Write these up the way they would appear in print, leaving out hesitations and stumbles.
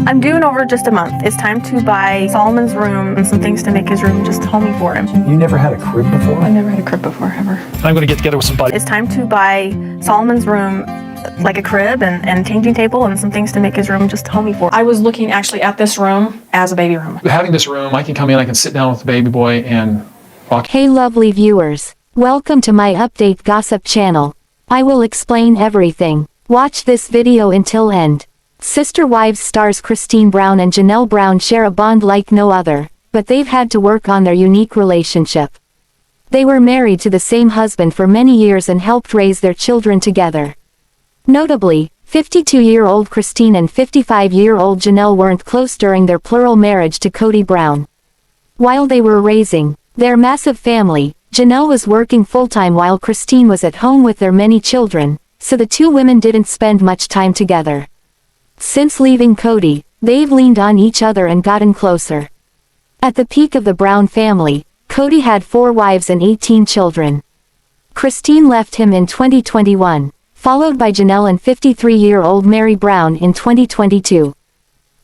I'm doing over just a month. It's time to buy Solomon's room and some things to make his room just homey for him. You never had a crib before? I never had a crib before, ever. I'm going to get together with somebody. It's time to buy Solomon's room, like a crib and changing table and some things to make his room just homey for him. I was looking actually at this room as a baby room. Having this room, I can come in, I can sit down with the baby boy and walk. Hey lovely viewers, welcome to my update gossip channel. I will explain everything. Watch this video until end. Sister Wives stars ChristineBrown and JanelleBrown share a bond like no other, but they've had to work on their unique relationship. They were married to the same husband for many years and helped raise their children together. Notably, 52-year-old Christine and 55-year-old Janelle weren't close during their plural marriage to KodyBrown. While they were raising their massive family, Janelle was working full-time while Christine was at home with their many children, so the two women didn't spend much time together. Since leaving Kody, they've leaned on each other and gotten closer. At the peak of the Brown family, Kody had 4 wives and 18 children. Christine left him in 2021, followed by Janelle and 53-year-old MeriBrown in 2022.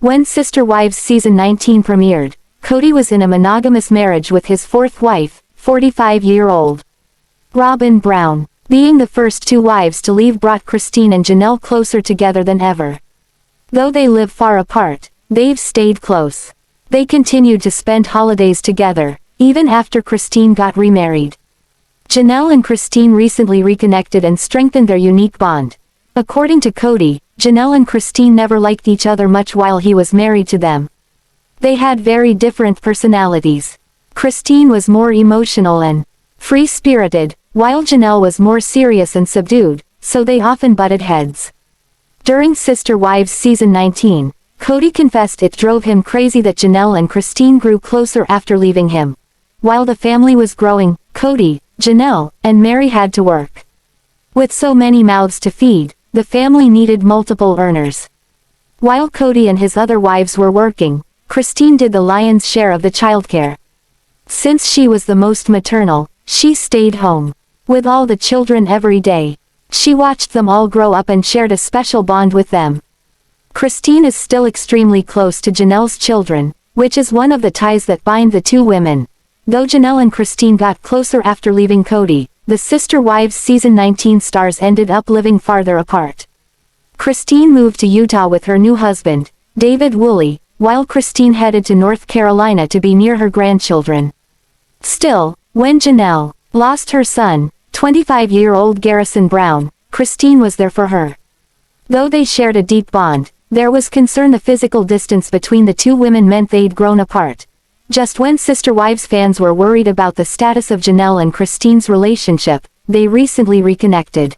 When Sister Wives Season 19 premiered, Kody was in a monogamous marriage with his 4th wife, 45-year-old RobynBrown. Being the first 2 wives to leave brought Christine and Janelle closer together than ever. Though they live far apart, they've stayed close. They continued to spend holidays together, even after Christine got remarried. Janelle and Christine recently reconnected and strengthened their unique bond. According to Kody, Janelle and Christine never liked each other much while he was married to them. They had very different personalities. Christine was more emotional and free-spirited, while Janelle was more serious and subdued, so they often butted heads. During Sister Wives Season 19, Kody confessed it drove him crazy that Janelle and Christine grew closer after leaving him. While the family was growing, Kody, Janelle, and Meri had to work. With so many mouths to feed, the family needed multiple earners. While Kody and his other wives were working, Christine did the lion's share of the childcare. Since she was the most maternal, she stayed home with all the children every day. She watched them all grow up and shared a special bond with them. Christine is still extremely close to Janelle's children, which is one of the ties that bind the two women. Though Janelle and Christine got closer after leaving Kody, the Sister Wives Season 19 stars ended up living farther apart. Christine moved to Utah with her new husband, Devid, while Christine headed to North Carolina to be near her grandchildren. Still, when Janelle lost her son, 25-year-old Garrison Brown, Christine was there for her. Though they shared a deep bond, there was concern the physical distance between the two women meant they'd grown apart. Just when Sister Wives fans were worried about the status of Janelle and Christine's relationship, they recently reconnected.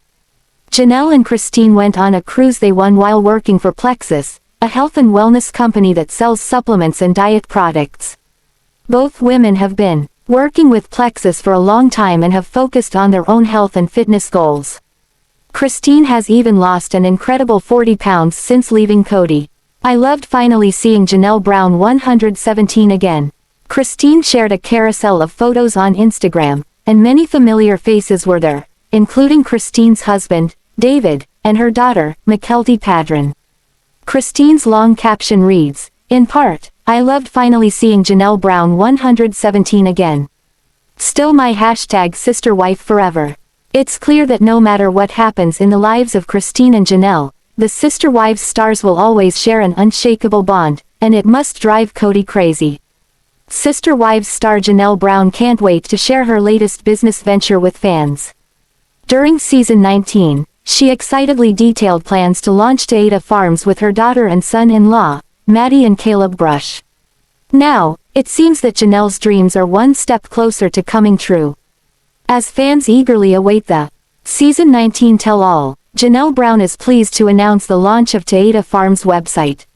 Janelle and Christine went on a cruise they won while working for Plexus, a health and wellness company that sells supplements and diet products. Both women have been working with Plexus for a long time and have focused on their own health and fitness goals. Christine has even lost an incredible 40 pounds since leaving Kody. I loved finally seeing JanelleBrown 117 again. Christine shared a carousel of photos on Instagram, and many familiar faces were there, including Christine's husband, Devid, and her daughter, Mykelti Paedon. Christine's long caption reads, in part, I loved finally seeing JanelleBrown 117 again. Still my #sisterwife forever. It's clear that no matter what happens in the lives of Christine and Janelle, the Sister Wives stars will always share an unshakable bond, and it must drive Kody crazy. Sister Wives star JanelleBrown can't wait to share her latest business venture with fans. During Season 19, she excitedly detailed plans to launch Taeda Farms with her daughter and son-in-law, Maddie and Caleb Brush. Now, it seems that Janelle's dreams are one step closer to coming true. As fans eagerly await the Season 19 tell-all, JanelleBrown is pleased to announce the launch of Taeda Farms website.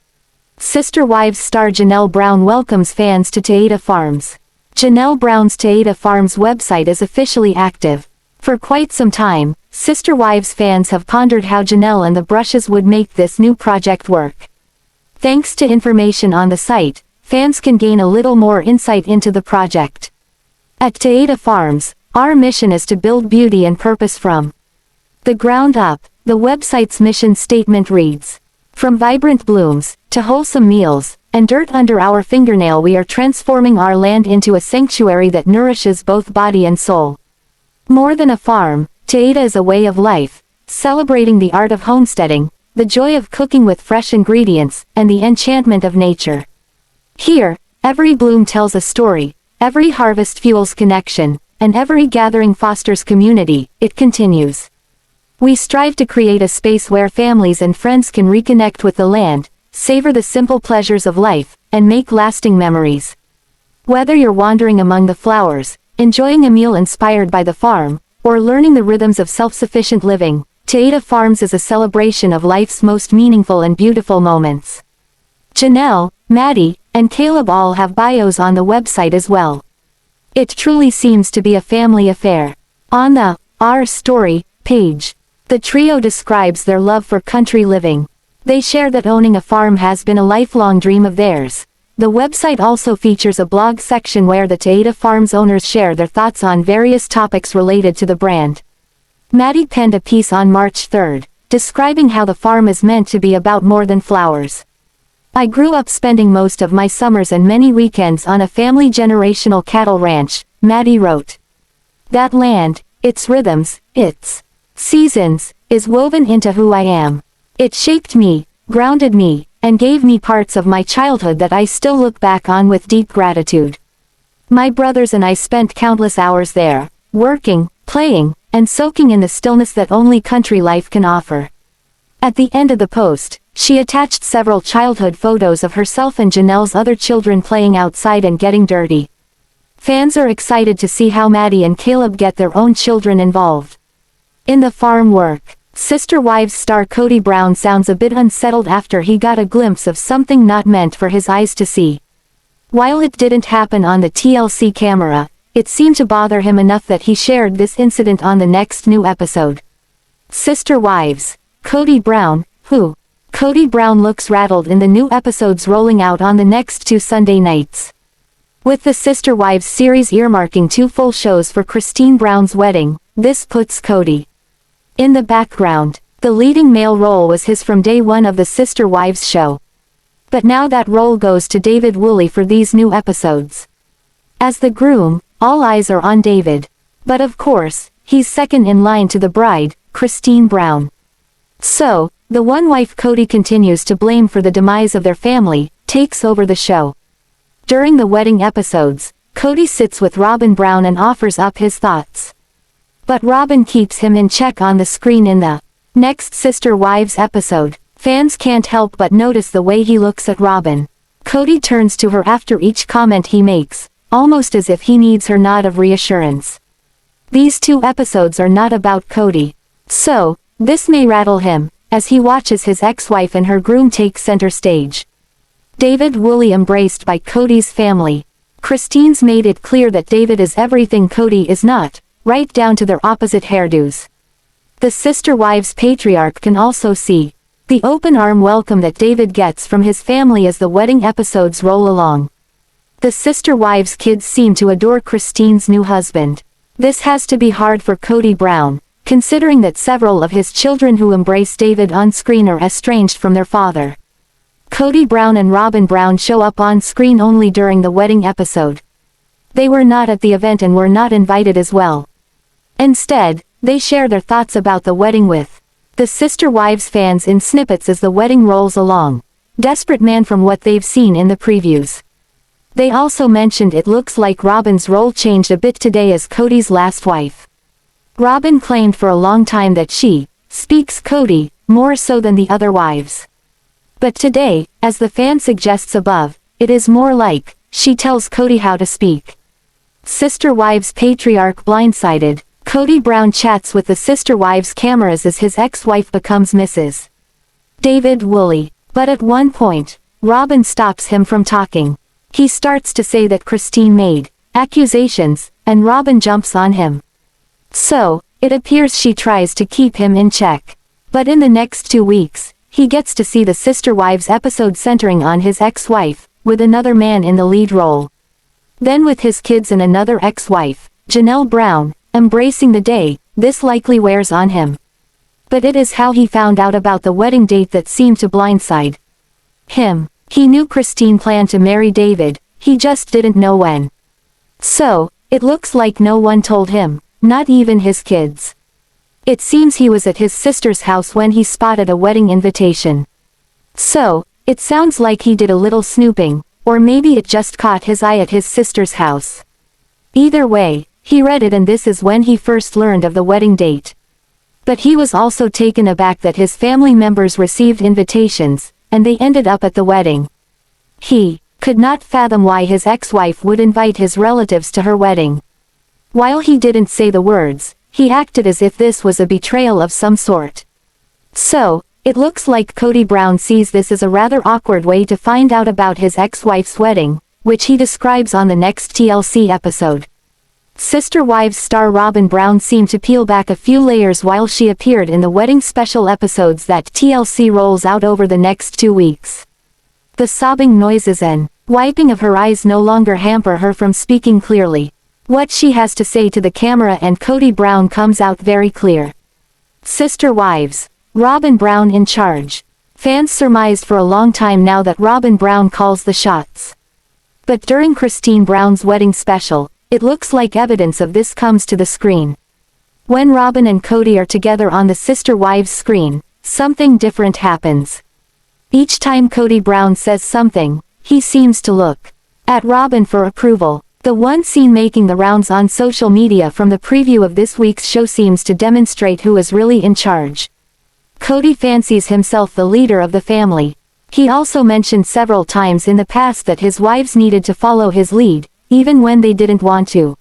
Sister Wives star JanelleBrown welcomes fans to Taeda Farms. JanelleBrown's Taeda Farms website is officially active. For quite some time, Sister Wives fans have pondered how Janelle and the Brushes would make this new project work. Thanks to information on the site, fans can gain a little more insight into the project. At Taeda Farms, our mission is to build beauty and purpose from the ground up. The website's mission statement reads, from vibrant blooms, to wholesome meals, and dirt under our fingernail, we are transforming our land into a sanctuary that nourishes both body and soul. More than a farm, Paedon is a way of life, celebrating the art of homesteading, the joy of cooking with fresh ingredients, and the enchantment of nature. Here, every bloom tells a story, every harvest fuels connection, and every gathering fosters community. It continues. We strive to create a space where families and friends can reconnect with the land, savor the simple pleasures of life, and make lasting memories. Whether you're wandering among the flowers, enjoying a meal inspired by the farm, or learning the rhythms of self-sufficient living, Paedon Farms is a celebration of life's most meaningful and beautiful moments. Janelle, Maddie, and Caleb all have bios on the website as well. It truly seems to be a family affair. On the Our Story page, the trio describes their love for country living. They share that owning a farm has been a lifelong dream of theirs. The website also features a blog section where the Paedon Farms owners share their thoughts on various topics related to the brand. Maddie penned a piece on March 3rd, describing how the farm is meant to be about more than flowers. I grew up spending most of my summers and many weekends on a family generational cattle ranch, Maddie wrote. That land, its rhythms, its seasons, is woven into who I am. It shaped me, grounded me, and gave me parts of my childhood that I still look back on with deep gratitude. My brothers and I spent countless hours there, working, playing, and soaking in the stillness that only country life can offer. At the end of the post, she attached several childhood photos of herself and Janelle's other children playing outside and getting dirty. Fans are excited to see how Maddie and Caleb get their own children involved in the farm work. Sister Wives star KodyBrown sounds a bit unsettled after he got a glimpse of something not meant for his eyes to see. While it didn't happen on the TLC camera, it seemed to bother him enough that he shared this incident on the next new episode. Sister Wives, KodyBrown, who? KodyBrown looks rattled in the new episodes rolling out on the next 2 Sunday nights. With the Sister Wives series earmarking 2 full shows for ChristineBrown's wedding, this puts Kody in the background. The leading male role was his from day one of the Sister Wives show. But now that role goes to Devid Woolley for these new episodes. As the groom, all eyes are on Devid. But of course, he's second in line to the bride, ChristineBrown. So, the one wife Kody continues to blame for the demise of their family, takes over the show. During the wedding episodes, Kody sits with RobynBrown and offers up his thoughts. But Robyn keeps him in check on the screen in the next Sister Wives episode. Fans can't help but notice the way he looks at Robyn. Kody turns to her after each comment he makes, almost as if he needs her nod of reassurance. These 2 episodes are not about Kody. So, this may rattle him, as he watches his ex-wife and her groom take center stage. Devid Woolley embraced by Kody's family. Christine's made it clear that Devid is everything Kody is not, right down to their opposite hairdos. The Sister Wives patriarch can also see the open arm welcome that Devid gets from his family as the wedding episodes roll along. The Sister Wives kids seem to adore Christine's new husband. This has to be hard for KodyBrown, considering that several of his children who embrace Devid on screen are estranged from their father. KodyBrown and RobynBrown show up on screen only during the wedding episode. They were not at the event and were not invited as well. Instead, they share their thoughts about the wedding with the Sister Wives fans in snippets as the wedding rolls along, desperate man from what they've seen in the previews. They also mentioned it looks like Robyn's role changed a bit today as Kody's last wife. Robyn claimed for a long time that she speaks Kody more so than the other wives. But today, as the fan suggests above, it is more like she tells Kody how to speak. Sister Wives patriarch blindsided, KodyBrown chats with the Sister Wives cameras as his ex-wife becomes Mrs. Devid Woolley. But at one point, Robyn stops him from talking. He starts to say that Christine made accusations, and Robyn jumps on him. So, it appears she tries to keep him in check. But in the next 2 weeks, he gets to see the Sister Wives episode centering on his ex-wife, with another man in the lead role. Then with his kids and another ex-wife, JanelleBrown, embracing the day, this likely wears on him. But it is how he found out about the wedding date that seemed to blindside He knew Christine planned to marry Devid, he just didn't know when. So, it looks like no one told him, not even his kids. It seems he was at his sister's house when he spotted a wedding invitation. So, it sounds like he did a little snooping, or maybe it just caught his eye at his sister's house. Either way, he read it and this is when he first learned of the wedding date. But he was also taken aback that his family members received invitations, and they ended up at the wedding. He could not fathom why his ex-wife would invite his relatives to her wedding. While he didn't say the words, he acted as if this was a betrayal of some sort. So, it looks like KodyBrown sees this as a rather awkward way to find out about his ex-wife's wedding, which he describes on the next TLC episode. Sister Wives star RobynBrown seemed to peel back a few layers while she appeared in the wedding special episodes that TLC rolls out over the next 2 weeks. The sobbing noises and wiping of her eyes no longer hamper her from speaking clearly. What she has to say to the camera and KodyBrown comes out very clear. Sister Wives. RobynBrown in charge. Fans surmised for a long time now that RobynBrown calls the shots. But during ChristineBrown's wedding special, it looks like evidence of this comes to the screen. When Robyn and Kody are together on the Sister Wives screen, something different happens. Each time KodyBrown says something, he seems to look at Robyn for approval. The one scene making the rounds on social media from the preview of this week's show seems to demonstrate who is really in charge. Kody fancies himself the leader of the family. He also mentioned several times in the past that his wives needed to follow his lead, even when they didn't want to.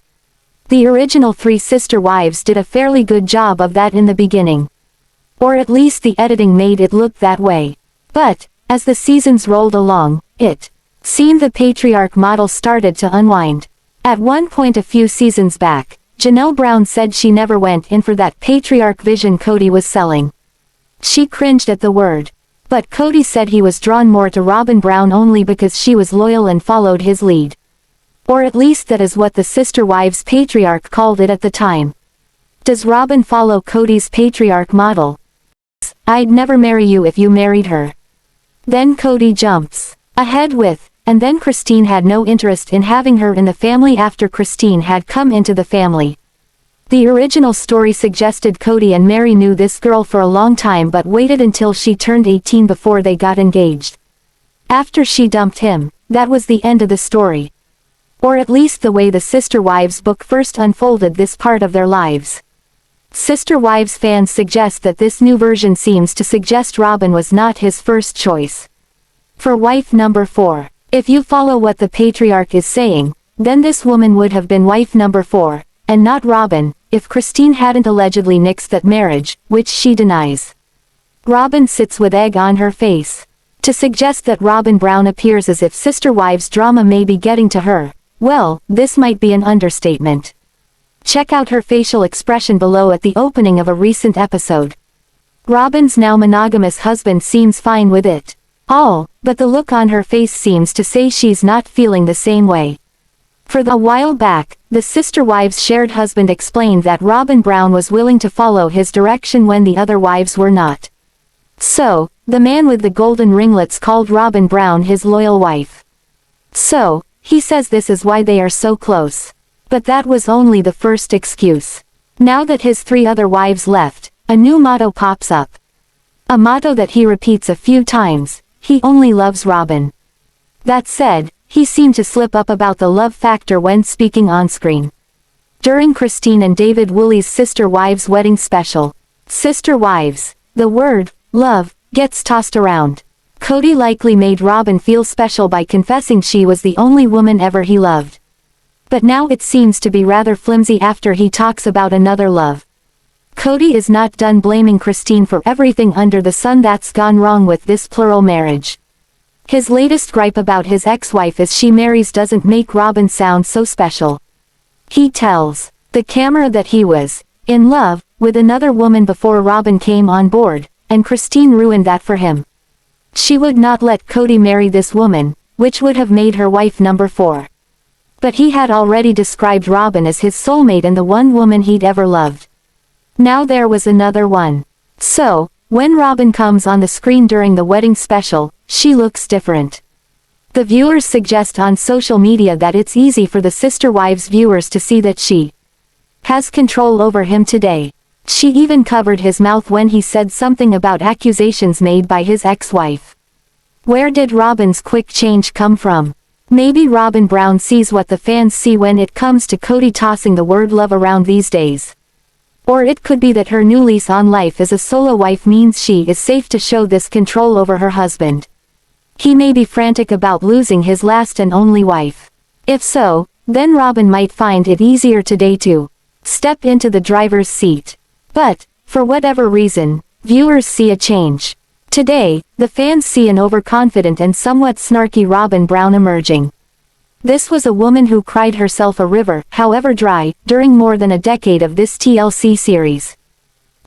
The original 3 sister wives did a fairly good job of that in the beginning. Or at least the editing made it look that way. But, as the seasons rolled along, it seemed the patriarch model started to unwind. At one point a few seasons back, JanelleBrown said she never went in for that patriarch vision Kody was selling. She cringed at the word. But Kody said he was drawn more to RobynBrown only because she was loyal and followed his lead. Or at least that is what the Sister Wives patriarch called it at the time. Does Robyn follow Kody's patriarch model? I'd never marry you if you married her. Then Kody jumps ahead with, and then Christine had no interest in having her in the family after Christine had come into the family. The original story suggested Kody and Meri knew this girl for a long time but waited until she turned 18 before they got engaged. After she dumped him, that was the end of the story. Or at least the way the Sister Wives book first unfolded this part of their lives. Sister Wives fans suggest that this new version seems to suggest Robyn was not his first choice. For wife number 4, if you follow what the patriarch is saying, then this woman would have been wife number 4, and not Robyn, if Christine hadn't allegedly nixed that marriage, which she denies. Robyn sits with egg on her face. To suggest that RobynBrown appears as if Sister Wives drama may be getting to her, well, this might be an understatement. Check out her facial expression below at the opening of a recent episode. Robyn's now monogamous husband seems fine with it all, but the look on her face seems to say she's not feeling the same way. For a while back, the Sister Wives' shared husband explained that RobynBrown was willing to follow his direction when the other wives were not. So, the man with the golden ringlets called RobynBrown his loyal wife. So, he says this is why they are so close. But that was only the first excuse. Now that his 3 other wives left, a new motto pops up. A motto that he repeats a few times: he only loves Robyn. That said, he seemed to slip up about the love factor when speaking on screen. During Christine and Devid Woolley's Sister Wives wedding special, Sister Wives, the word love gets tossed around. Kody likely made Robyn feel special by confessing she was the only woman ever he loved. But now it seems to be rather flimsy after he talks about another love. Kody is not done blaming Christine for everything under the sun that's gone wrong with this plural marriage. His latest gripe about his ex-wife as she marries doesn't make Robyn sound so special. He tells the camera that he was in love with another woman before Robyn came on board, and Christine ruined that for him. She would not let Kody marry this woman, which would have made her wife number 4. But he had already described Robyn as his soulmate and the one woman he'd ever loved. Now there was another one. So, when Robyn comes on the screen during the wedding special, she looks different. The viewers suggest on social media that it's easy for the Sister Wives viewers to see that she has control over him today. She even covered his mouth when he said something about accusations made by his ex-wife. Where did Robyn's quick change come from? Maybe RobynBrown sees what the fans see when it comes to Kody tossing the word love around these days. Or it could be that her new lease on life as a solo wife means she is safe to show this control over her husband. He may be frantic about losing his last and only wife. If so, then Robyn might find it easier today to step into the driver's seat. But, for whatever reason, viewers see a change. Today, the fans see an overconfident and somewhat snarky RobynBrown emerging. This was a woman who cried herself a river, however dry, during more than a decade of this TLC series.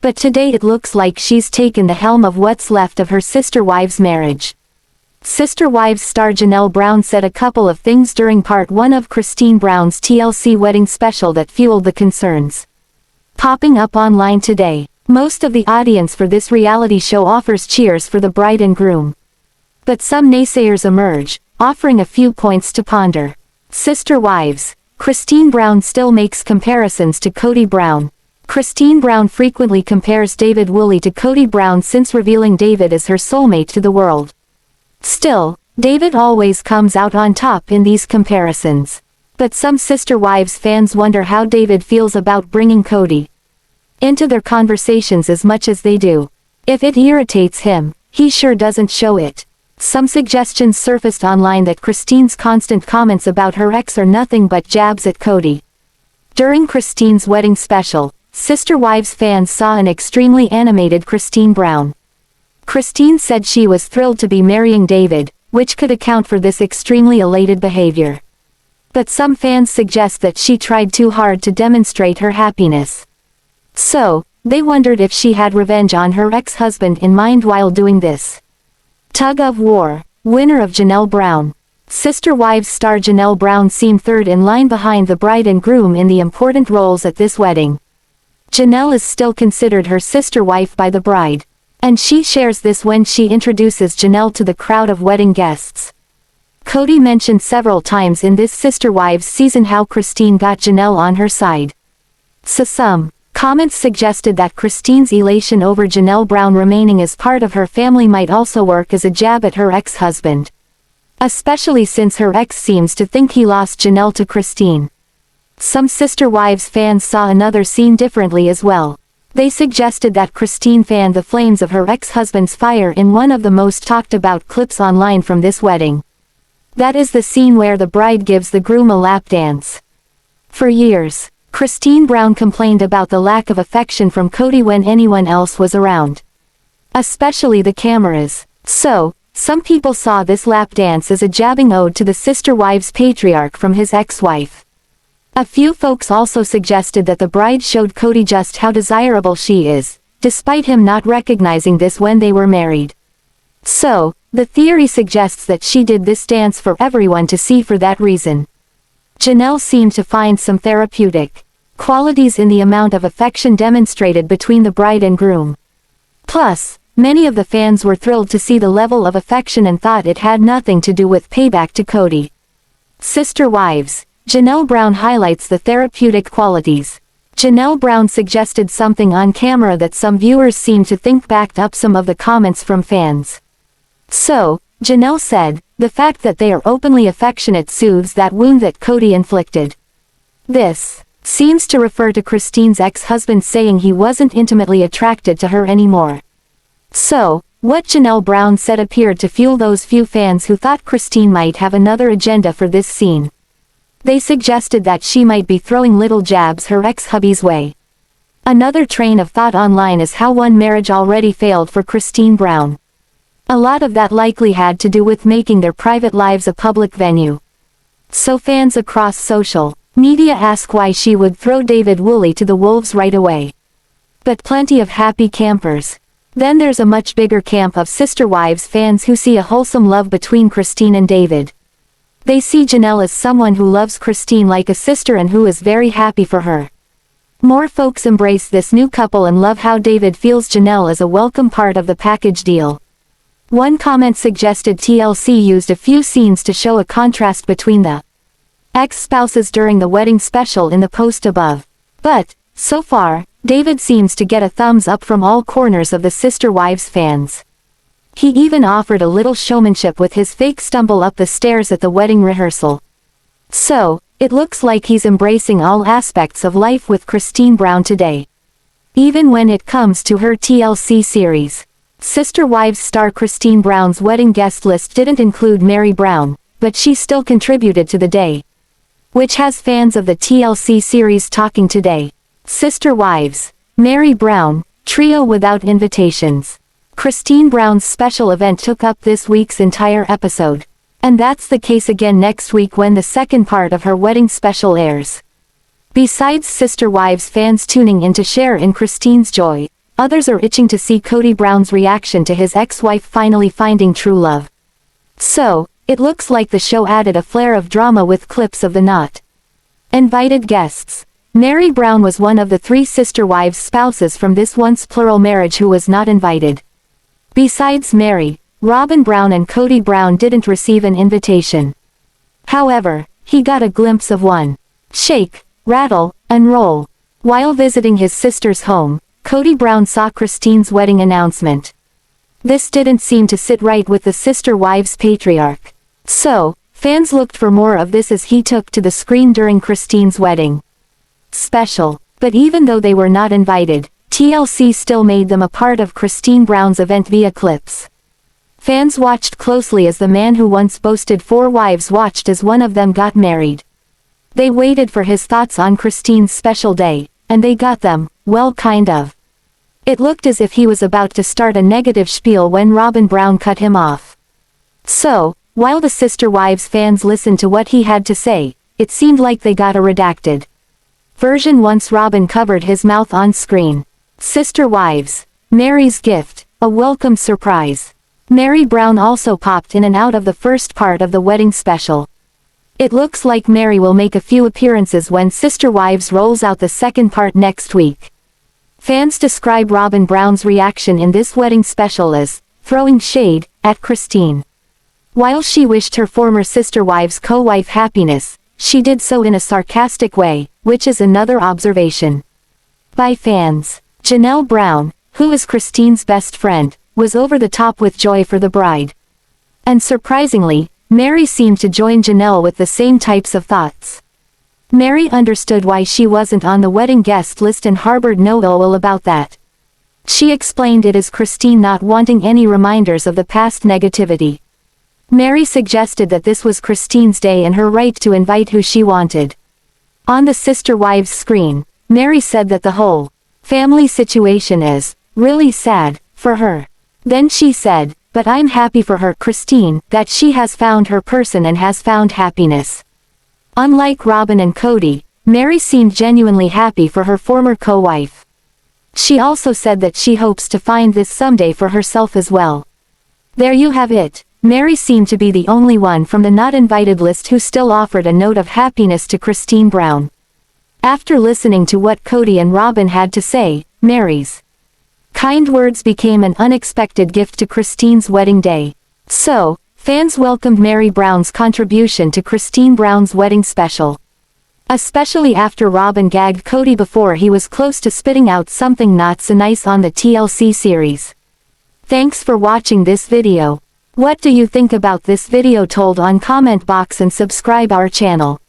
But today it looks like she's taken the helm of what's left of her sister wives' marriage. Sister Wives star JanelleBrown said a couple of things during part 1 of ChristineBrown's TLC wedding special that fueled the concerns popping up online today. Most of the audience for this reality show offers cheers for the bride and groom. But some naysayers emerge, offering a few points to ponder. Sister Wives. ChristineBrown still makes comparisons to KodyBrown. ChristineBrown frequently compares Devid Woolley to KodyBrown since revealing Devid as her soulmate to the world. Still, Devid always comes out on top in these comparisons. But some Sister Wives fans wonder how Devid feels about bringing Kody into their conversations as much as they do. If it irritates him, he sure doesn't show it. Some suggestions surfaced online that Christine's constant comments about her ex are nothing but jabs at Kody. During Christine's wedding special, Sister Wives fans saw an extremely animated ChristineBrown. Christine said she was thrilled to be marrying Devid, which could account for this extremely elated behavior. But some fans suggest that she tried too hard to demonstrate her happiness. So, they wondered if she had revenge on her ex-husband in mind while doing this. Tug of War, winner of JanelleBrown. Sister Wives star JanelleBrown seemed third in line behind the bride and groom in the important roles at this wedding. Janelle is still considered her sister wife by the bride. And she shares this when she introduces Janelle to the crowd of wedding guests. Kody mentioned several times in this Sister Wives season how Christine got Janelle on her side. So some comments suggested that Christine's elation over JanelleBrown remaining as part of her family might also work as a jab at her ex-husband. Especially since her ex seems to think he lost Janelle to Christine. Some Sister Wives fans saw another scene differently as well. They suggested that Christine fanned the flames of her ex-husband's fire in one of the most talked about clips online from this wedding. That is the scene where the bride gives the groom a lap dance. For years, ChristineBrown complained about the lack of affection from Kody when anyone else was around. Especially the cameras. So, some people saw this lap dance as a jabbing ode to the Sister Wives patriarch from his ex-wife. A few folks also suggested that the bride showed Kody just how desirable she is, despite him not recognizing this when they were married. So, the theory suggests that she did this dance for everyone to see for that reason. Janelle seemed to find some therapeutic qualities in the amount of affection demonstrated between the bride and groom. Plus, many of the fans were thrilled to see the level of affection and thought it had nothing to do with payback to Kody. Sister Wives. JanelleBrown highlights the therapeutic qualities. JanelleBrown suggested something on camera that some viewers seemed to think backed up some of the comments from fans. So, Janelle said, the fact that they are openly affectionate soothes that wound that Kody inflicted. This seems to refer to Christine's ex-husband saying he wasn't intimately attracted to her anymore. So, what JanelleBrown said appeared to fuel those few fans who thought Christine might have another agenda for this scene. They suggested that she might be throwing little jabs her ex-hubby's way. Another train of thought online is how one marriage already failed for ChristineBrown. A lot of that likely had to do with making their private lives a public venue. So fans across social media ask why she would throw Devid Woolley to the wolves right away. But plenty of happy campers. Then there's a much bigger camp of Sister Wives fans who see a wholesome love between Christine and Devid. They see Janelle as someone who loves Christine like a sister and who is very happy for her. More folks embrace this new couple and love how Devid feels Janelle is a welcome part of the package deal. One comment suggested TLC used a few scenes to show a contrast between the ex-spouses during the wedding special in the post above. But, so far, Devid seems to get a thumbs up from all corners of the Sister Wives fans. He even offered a little showmanship with his fake stumble up the stairs at the wedding rehearsal. So, it looks like he's embracing all aspects of life with ChristineBrown today. Even when it comes to her TLC series. Sister Wives star ChristineBrown's wedding guest list didn't include MeriBrown, but she still contributed to the day, which has fans of the TLC series talking today. Sister Wives, MeriBrown, trio without invitations. ChristineBrown's special event took up this week's entire episode. And that's the case again next week when the second part of her wedding special airs. Besides Sister Wives fans tuning in to share in Christine's joy, others are itching to see KodyBrown's reaction to his ex-wife finally finding true love. So, it looks like the show added a flair of drama with clips of the not invited guests. MeriBrown was one of the 3 Sister Wives spouses from this once plural marriage who was not invited. Besides MeriRobynBrown and KodyBrown didn't receive an invitation. However, he got a glimpse of one. Shake, rattle, and roll. While visiting his sister's home, KodyBrown saw Christine's wedding announcement. This didn't seem to sit right with the Sister Wives patriarch. So, fans looked for more of this as he took to the screen during Christine's wedding special. But even though they were not invited, TLC still made them a part of ChristineBrown's event via clips. Fans watched closely as the man who once boasted 4 wives watched as one of them got married. They waited for his thoughts on Christine's special day, and they got them, well kind of. It looked as if he was about to start a negative spiel when RobynBrown cut him off. So, while the Sister Wives fans listened to what he had to say, it seemed like they got a redacted version once Robyn covered his mouth on screen. Sister Wives, Mary's gift, a welcome surprise. MeriBrown also popped in and out of the first part of the wedding special. It looks like Meri will make a few appearances when Sister Wives rolls out the second part next week. Fans describe RobynBrown's reaction in this wedding special as throwing shade at Christine. While she wished her former Sister Wives co-wife happiness, she did so in a sarcastic way, which is another observation by fans. Janelle Brown, who is Christine's best friend, was over the top with joy for the bride. And surprisingly, Meri seemed to join Janelle with the same types of thoughts. Meri understood why she wasn't on the wedding guest list and harbored no ill will about that. She explained it as Christine not wanting any reminders of the past negativity. Meri suggested that this was Christine's day and her right to invite who she wanted. On the Sister Wives screen, Meri said that the whole family situation is really sad for her. Then she said, "But I'm happy for her, Christine, that she has found her person and has found happiness." Unlike Robyn and Kody, Meri seemed genuinely happy for her former co-wife. She also said that she hopes to find this someday for herself as well. There you have it. Meri seemed to be the only one from the not invited list who still offered a note of happiness to ChristineBrown. After listening to what Kody and Robyn had to say, Meri's kind words became an unexpected gift to Christine's wedding day. So, fans welcomed MeriBrown's contribution to ChristineBrown's wedding special. Especially after Robyn gagged Kody before he was close to spitting out something not so nice on the TLC series. Thanks for watching this video. What do you think about this video? Told on comment box and subscribe our channel.